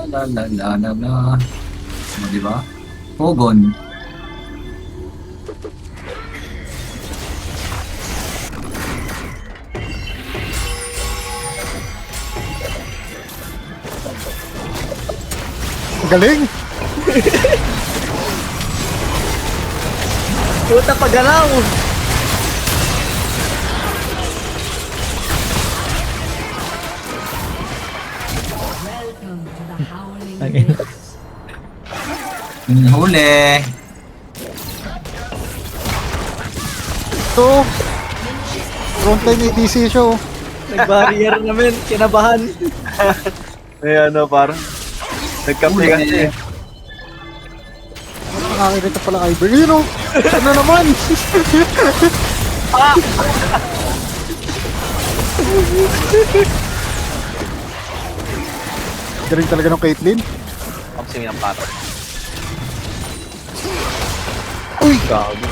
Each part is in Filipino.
La la la la la. O, diba? Pogon. Galing! Puta pagalaw! Tangin. Huli. Ito! Frontline ADC siya oh. Nag-barrier namin, kinabahan. May ano parang nagkape kasi. Nakakirita pala Ivor. Yun oh! Ano naman? Galing talaga ng Caitlyn. Kapsing ng para. Uy! Gago.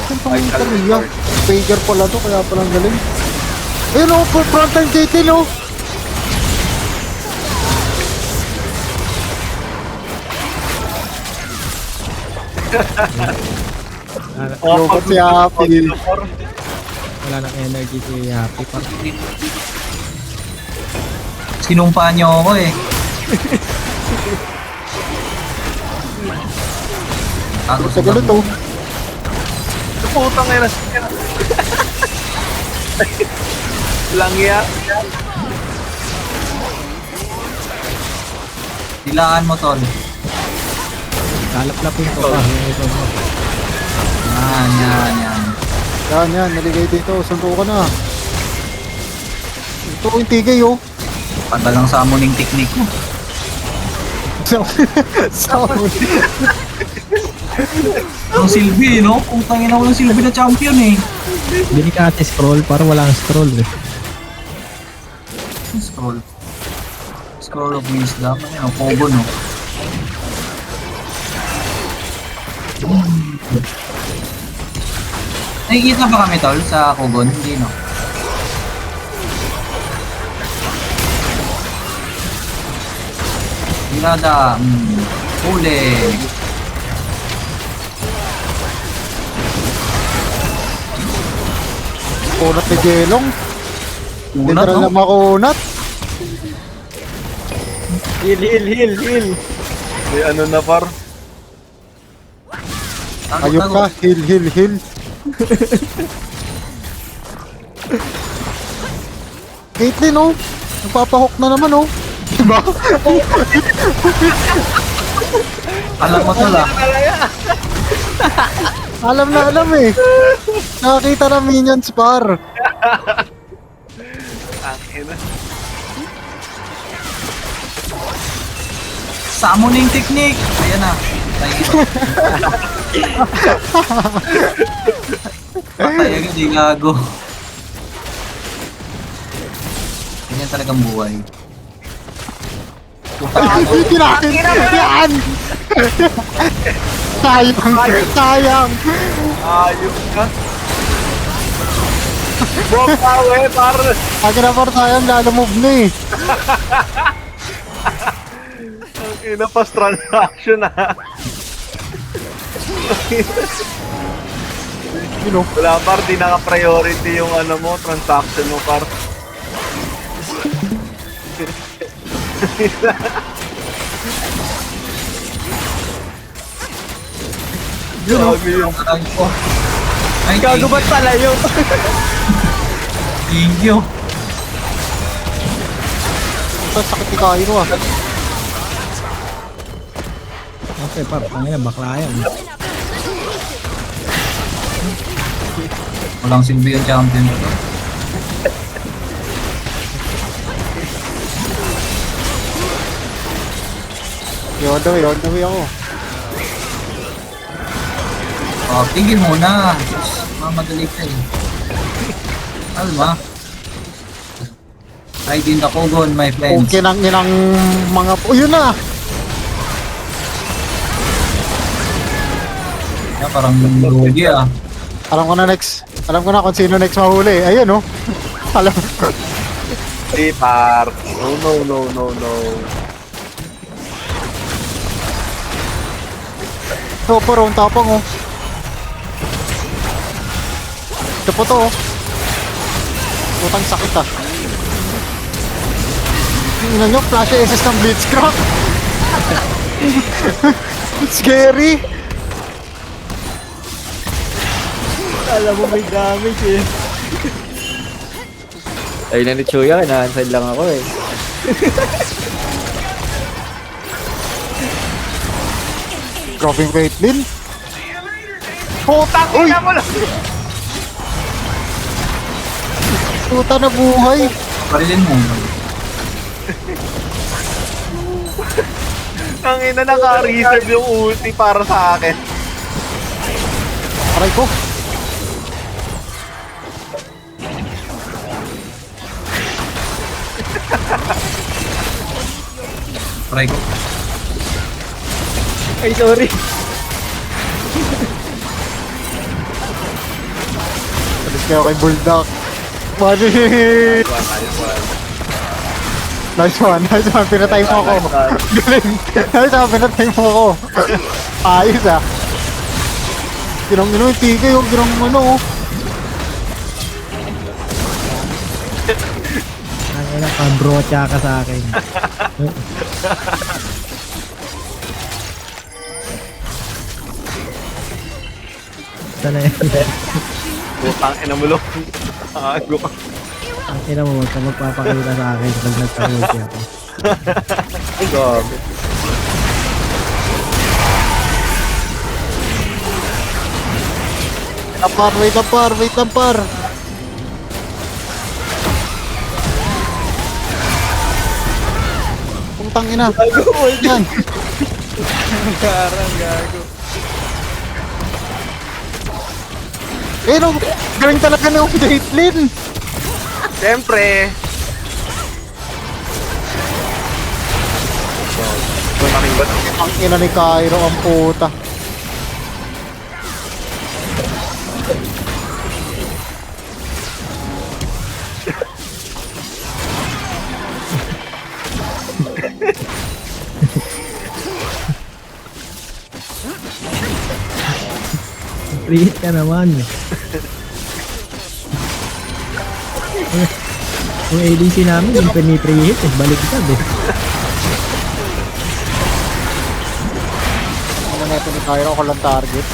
Saan pa yung Korea? Faker pala to, kaya palang galing. Ayun oh! Frontline Caitlyn oh! Robot si Happy. Wala nang energy si Happy pa. Sinumpa niyo ako eh. Ako Sa gulo to. Putang ina. Langya. Dilaan mo, Tol. Kalap-lapin ko pa. Yung ito mo. Yan, yan, yan. Yan, yan. Naligay dito. Sunto ka na. Ito yung tigay oh. Padalang summoning technique mo. Sound. Ang Sylvie, no? Putang ina ko ng Sylvie na champion eh. Bili ka ate scroll para walang scroll eh. Scroll. Scroll of wisdom. Ano, Pogo, no? Nakikita ba kami, Tol, sa Kogon? Hindi, no? Mirada, huli. Kunat ni Jelong. Unat, Literal no? na makunat. Heal, heal, heal, heal. May ano na par. Ayun ka. Heal, heal, heal. Caitlyn oh. Nagpapahook na naman oh. Diba? Alam mo, Tol, ah. Alam na alam eh. Nakakita na minions par. Ang ina. Summoning technique! Ayan na. Patay agad, di gago. Ganyan talagang buhay. Hindi natin. Yan! Sayang. Sayang. Ayos ka. Bokawe par. Akin na par sayang. Lalo move na eh. Ang ina pas transaction ah. You know. Wala par, di naka-priority yung ano mo, transaction mo par. You know. Grabe yun. Ay, Gago ba't pala yun? thank you. Ang sakit ni Kairo ah. Okay par, tangina bakla yan. Walang silbi yung champion ko. Yun daw ako. Oh, tigil muna. Mamadali ka eh. Alma. I din the Kogon, my friends. Okay nang inang mga... Oh, yun na! Yeah, parang lugi ah. Alam ko na next. Alam ko na kung sino next mahuli. Ayun oh. Alam. Di par. No, no, no, no, no. Chopper, ang tapang oh. Ito po to oh. Putang sakit ah. Tingnan nyo, flash SS ng Blitzcrank. It's scary. Alam mo may damage eh. Ay na ni Chuya, kinahansad lang ako eh. Grabe yung Caitlyn. Putang ina mo lang! Puta na buhay. Parilin mo. Ang ina naka-reserve yung ulti para sa akin. Aray ko. Try ko. Ay, sorry. Alis kayo kay Bulldog. Money! Nice one, nice one. Pinatay mo ako. Galing. Nice one, pinatay mo ako. Ayos ah. Ginong-ginong yung tigay yung ginong ano oh. Ang ina, pambrocha ka sa akin. Sana yan. Putang ina mo lang. Ago ka. Ang ina mo, huwag ka magpapakita sa akin pag nagpa-multi ako. Ay, gabi. Tampar, wait tampar, wait tampar. Puntang ina. Yan. Karang gago. Eh no, galing talaga ng Caitlyn. Siyempre. Ang ina ni Cairo, ang puta. Free hit ka naman. Yung ADC namin, yung pinipre hit eh, baliktad eh. Ano na ito ni Cairo, ako lang target.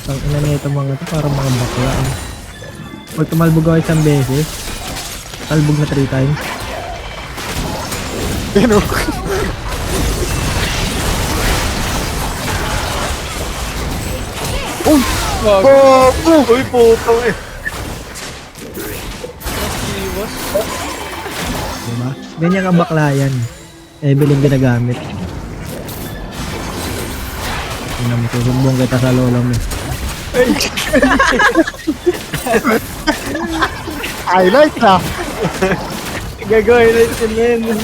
Ang ina na ito mga to, parang mga bakla. Pag tumalbog ako isang beses, talbog na 3 times. Yan o. Uy! Uy, putang eh. Diba? Ganyan ang bakla yan. Evelyn ginagamit. Tingnan mo, susumbong kita sa lola mo. Highlight na! Gagawin natin yun.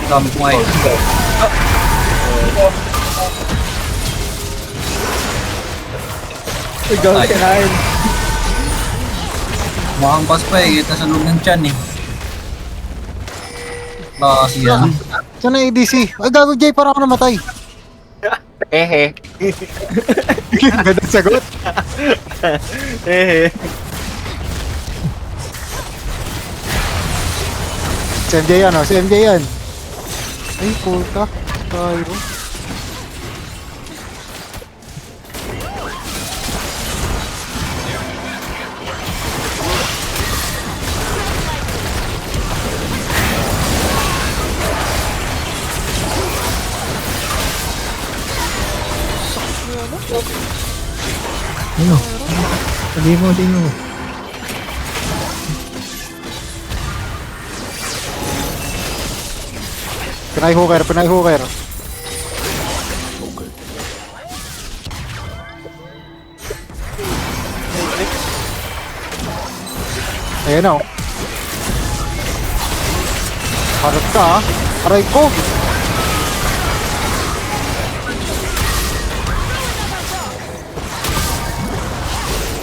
Dami ko ngayon. Ikaw Ay. kinain. Mukhang pas pa eh. Kita sa loob ng tiyan eh. Baka kasi yan. Saan ang ADC? Ay gago Jay, para ako namatay. Ganda sagot. Si MJ yan o, si MJ yan. Ay puta, Cairo. Ano? Sabihin mo, sino? Pinay hooker, pinay hooker. Ayan o. Harap ka ah. Aray ko.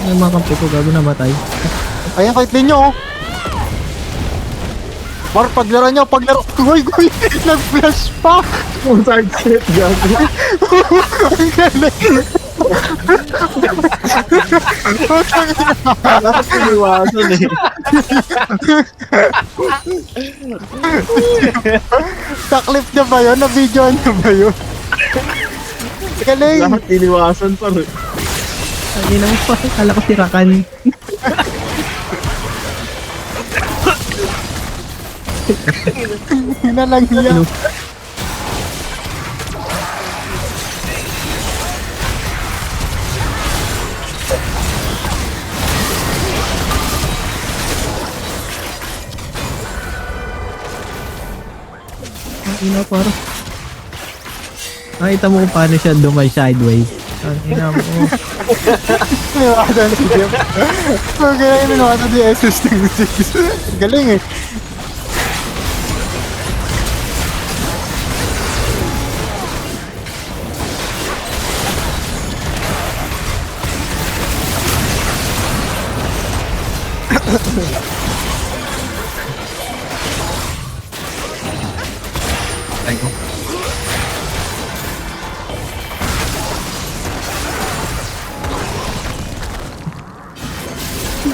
Yung mga kampi ko gago namatay. Ayan, kahit ninyo, oh. Mar, paglaro nyo, paglaro. Guy, nag-flash pa. Kung saan shit, gago. Ang galing. Lahat iniwasan eh. Sa clip niya ba yun? Na-video niya ba yun? Galing. Lahat iniwasan pa rin. Ang ina mo pa, kala ko tirakan. Hina lang niya. Ang ina parang. Nakita mo kung paano siya dumay sideways. Ang ina mo. Niwasan si Jeff. Ang galing niwasan si SS ng 6. Galing eh. Ay ko.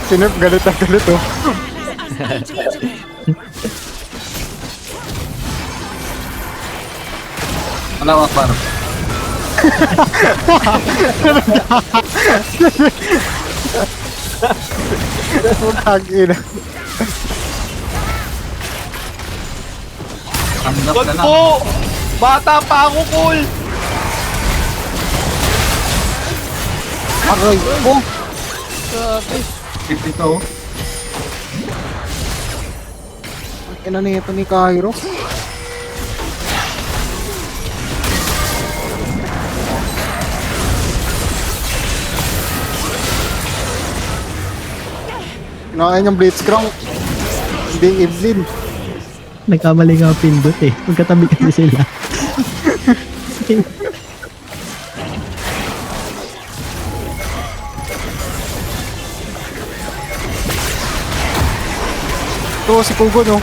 Sinip, galit na galit oh. Malawak par. Tag-ina. Tanggap Wag ka na. po! Bata pa ako, cool! Aray ko. Tip ito. Oh. Ang ina nito ni Cairo. Kinain yung Blitzcrank. Hindi Evelyn. Nagkamali nga ang pindot eh. Magkatabi kasi sila. Ito si Kugo no.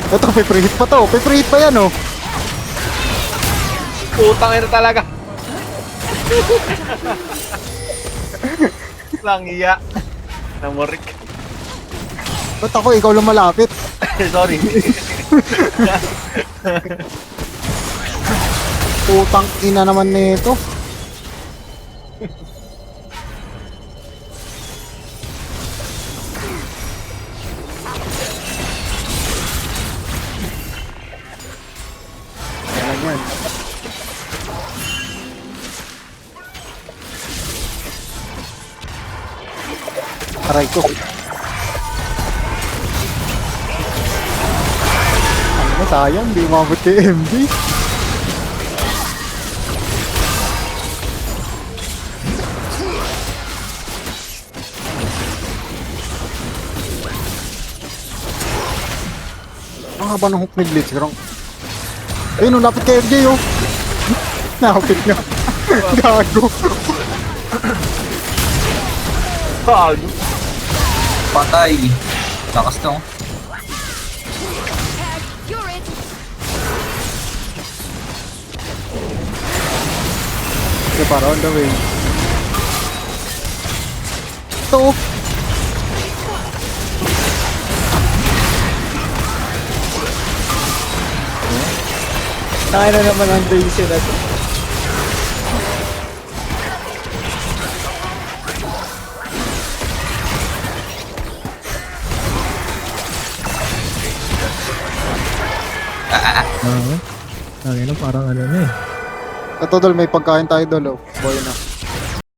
Ito, paper hit pa to. Paper hit pa yan oh. Putang ina talaga. Lang iya. Namurik. Ba't ako, ikaw lang malapit? Sorry. Putang ina naman nito. Yan yan. Aray ko. Ano na, sayang, di umabot kay MD. Ang haba ng hook ni Blitz, karong. Ayun, lapit kay MJ, oh. Nakapit nga. Gago. Gago. Patay. Lakas to. Okay, para on the way. Ito, oh. Tayo na naman ang base na to. Ang ina parang ano na eh. Ito, Dol, may pagkain tayo, Dol, oh. Boy na.